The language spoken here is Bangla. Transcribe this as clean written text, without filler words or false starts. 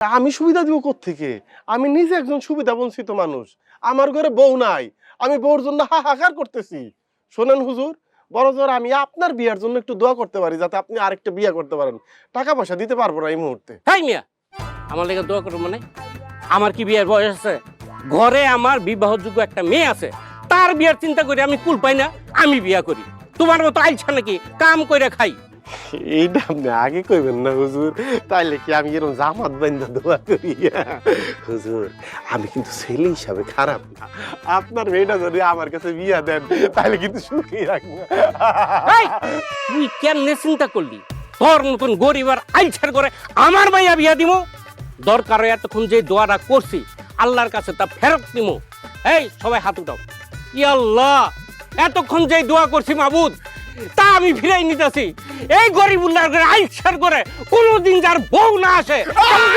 আমি সুবিধা দিব কোত্থেকে? আমি নিজে একজন সুবিধা বঞ্চিত মানুষ। আমার ঘরে বউ নাই, আমি বউর জন্য হাহাকার করতেছি। শোনেন হুজুর, বড়জোর আমি আপনার বিয়ার জন্য একটু দোয়া করতে পারি যাতে আপনি আরেকটা বিয়ে করতে পারেন। টাকা পয়সা দিতে পারবো না এই মুহূর্তে। তাই মিয়া আমার লেগে দোয়া করো মানে? আমার কি বিয়ের বয়স আছে? ঘরে আমার বিবাহযোগ্য একটা মেয়ে আছে, তার বিয়ার চিন্তা করে আমি কুল পাই না, আমি বিয়া করি। তোমার মতো আইছা নাকি কাম কইরা খাই? এইটা আপনি আগে কইবেন না হুজুর, তাইলে কি আমি এরকম জামাত বাইন্ধা দোয়া করি? হুজুর, আমি কিন্তু ছেলে হিসাবে খারাপ না। আপনার মেয়েটা যদি আমার কাছে বিয়া দেন তাহলে কিন্তু সুখী রাখবো। এই, তুই কেমনে চিন্তা করলি তোর মতন গরিব আর আইছার করে আমার মাইয়া বিয়া দিমু? দরকার এতক্ষণ যে দোয়াটা করছি আল্লাহর কাছে তা ফেরত দিমু। এই সবাই হাত উঠাও। ইয়া আল্লাহ, এতক্ষণ যে দোয়া করছি মাবুদ তা আমি ফিরাই নিতেছি। এই গরিবুল্লাহর করে আইছার করে কোনোদিন যার বউ না আসে